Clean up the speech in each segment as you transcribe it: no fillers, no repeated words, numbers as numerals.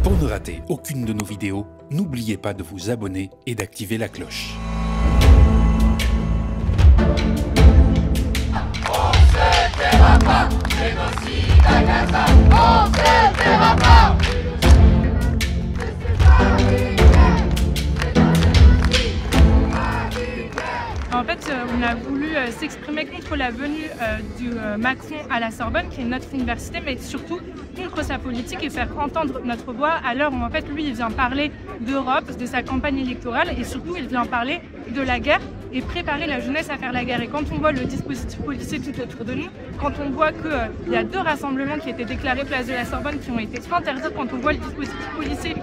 Pour ne rater aucune de nos vidéos, n'oubliez pas de vous abonner et d'activer la cloche. On se taira pas, génocide à Gaza. On se taira pas. En fait, on a voulu s'exprimer contre la venue du Macron à la Sorbonne, qui est notre université, mais surtout contre sa politique et faire entendre notre voix à l'heure où en fait lui il vient parler d'Europe, de sa campagne électorale et surtout il vient parler de la guerre et préparer la jeunesse à faire la guerre. Et quand on voit le dispositif policier tout autour de nous, quand on voit qu'il y a 2 rassemblements qui étaient déclarés place de la Sorbonne qui ont été interdits, quand on voit le dispositif policier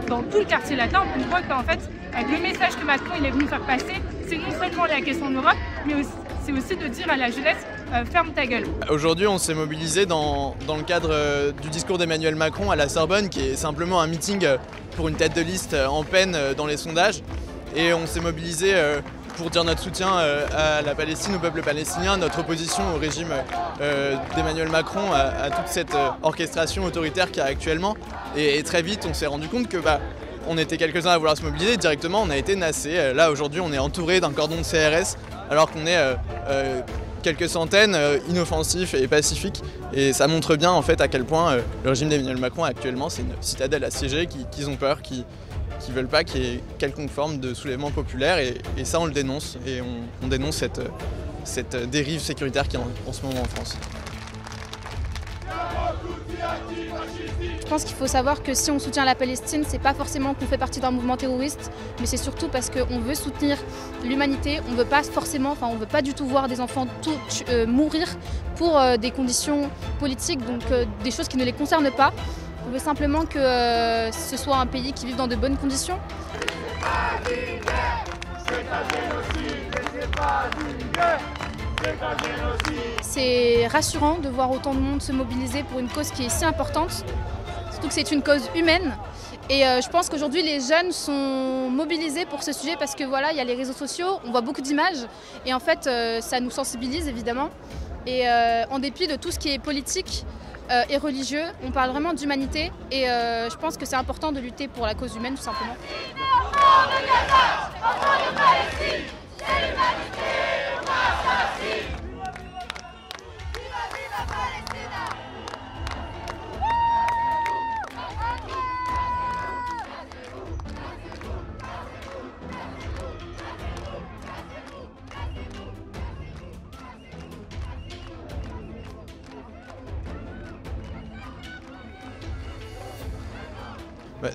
dans tout le quartier latin, on voit qu'en fait le message que Macron il est venu faire passer, c'est non seulement la question de l'Europe, mais c'est aussi de dire à la jeunesse ferme ta gueule. Aujourd'hui, on s'est mobilisé dans le cadre du discours d'Emmanuel Macron à la Sorbonne, qui est simplement un meeting pour une tête de liste en peine dans les sondages. Et on s'est mobilisé pour dire notre soutien à la Palestine, au peuple palestinien, notre opposition au régime d'Emmanuel Macron, à toute cette orchestration autoritaire qu'il y a actuellement. Et très vite, on s'est rendu compte que on était quelques-uns à vouloir se mobiliser. Directement, on a été nassés. Là, aujourd'hui, on est entouré d'un cordon de CRS, alors qu'on est quelques centaines, inoffensifs et pacifiques. Et ça montre bien en fait à quel point le régime d'Emmanuel Macron actuellement c'est une citadelle assiégée, qu'ils ont peur, qui veulent pas qu'il y ait quelconque forme de soulèvement populaire. Et ça on le dénonce, et on dénonce cette dérive sécuritaire qui est en ce moment en France. Je pense qu'il faut savoir que si on soutient la Palestine, c'est pas forcément qu'on fait partie d'un mouvement terroriste, mais c'est surtout parce qu'on veut soutenir l'humanité. On veut pas forcément, on veut pas du tout voir des enfants mourir pour des conditions politiques, donc des choses qui ne les concernent pas. On veut simplement que ce soit un pays qui vive dans de bonnes conditions. C'est rassurant de voir autant de monde se mobiliser pour une cause qui est si importante, surtout que c'est une cause humaine. Et je pense qu'aujourd'hui les jeunes sont mobilisés pour ce sujet parce que voilà, il y a les réseaux sociaux, on voit beaucoup d'images et en fait ça nous sensibilise évidemment. Et en dépit de tout ce qui est politique et religieux, on parle vraiment d'humanité et je pense que c'est important de lutter pour la cause humaine tout simplement.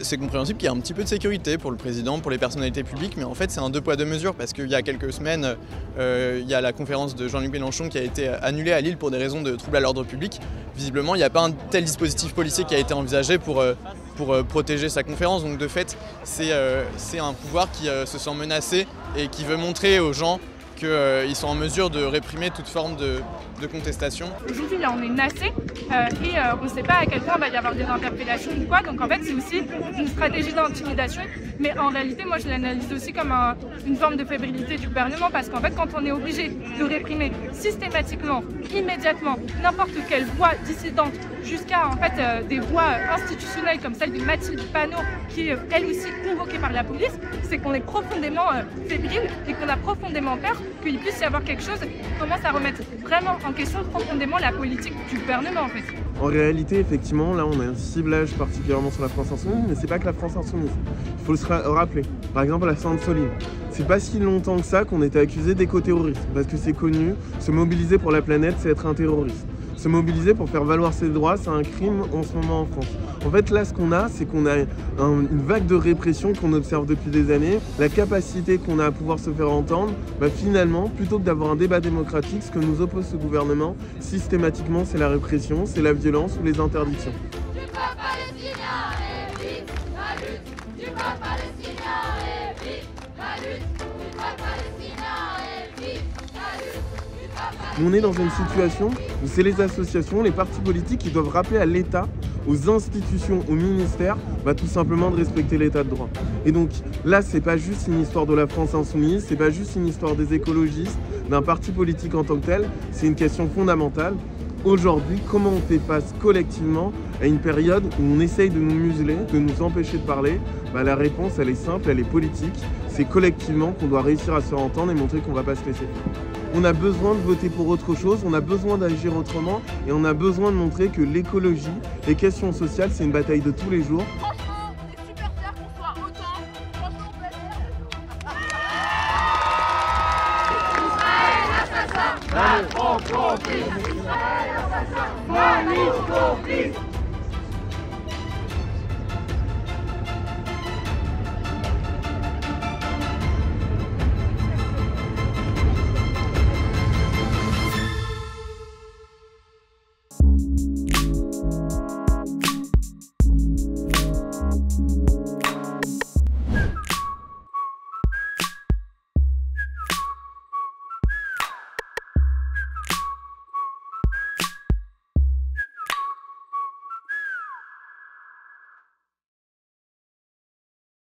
C'est compréhensible qu'il y ait un petit peu de sécurité pour le président, pour les personnalités publiques, mais en fait c'est un 2 poids 2 mesures parce qu'il y a quelques semaines, il y a la conférence de Jean-Luc Mélenchon qui a été annulée à Lille pour des raisons de troubles à l'ordre public. Visiblement, il n'y a pas un tel dispositif policier qui a été envisagé pour protéger sa conférence, donc de fait c'est un pouvoir qui se sent menacé et qui veut montrer aux gens qu'ils sont en mesure de réprimer toute forme de contestation. Aujourd'hui, là, on est nassé et on ne sait pas à quel point il va y avoir des interpellations ou quoi. Donc en fait, c'est aussi une stratégie d'intimidation. Mais en réalité, moi, je l'analyse aussi comme une forme de fébrilité du gouvernement parce qu'en fait, quand on est obligé de réprimer systématiquement, immédiatement, n'importe quelle voix dissidente jusqu'à en fait des voix institutionnelles comme celle de Mathilde Panot qui est elle aussi convoquée par la police, c'est qu'on est profondément fébrile et qu'on a profondément peur qu'il puisse y avoir quelque chose qui commence à remettre vraiment en question profondément la politique du gouvernement en fait. En réalité, effectivement, là on a un ciblage particulièrement sur la France Insoumise, mais c'est pas que la France Insoumise. Il faut se rappeler. Par exemple, la Sainte-Soline. C'est pas si longtemps que ça qu'on était accusé d'éco-terrorisme, parce que c'est connu, se mobiliser pour la planète, c'est être un terroriste. Se mobiliser pour faire valoir ses droits, c'est un crime en ce moment en France. En fait, là, ce qu'on a, c'est qu'on a une vague de répression qu'on observe depuis des années. La capacité qu'on a à pouvoir se faire entendre, finalement, plutôt que d'avoir un débat démocratique, ce que nous oppose ce gouvernement, systématiquement, c'est la répression, c'est la violence ou les interdictions. Du peuple palestinien et vive la lutte. Du peuple palestinien et vive la lutte. Du peuple palestinien et vive la lutte. On est dans une situation où c'est les associations, les partis politiques qui doivent rappeler à l'État, aux institutions, aux ministères, tout simplement de respecter l'état de droit. Et donc là, c'est pas juste une histoire de la France insoumise, c'est pas juste une histoire des écologistes, d'un parti politique en tant que tel, c'est une question fondamentale. aujourd'hui, comment on fait face collectivement à une période où on essaye de nous museler, de nous empêcher de parler? La réponse, elle est simple, elle est politique. C'est collectivement qu'on doit réussir à se faire entendre et montrer qu'on ne va pas se laisser faire. On a besoin de voter pour autre chose, on a besoin d'agir autrement et on a besoin de montrer que l'écologie, les questions sociales, c'est une bataille de tous les jours. Franchement, on est super fiers qu'on soit autant. Franchement, on peut être fiers. Israël assassin, Macron complice. Israël assassin, Mali complice.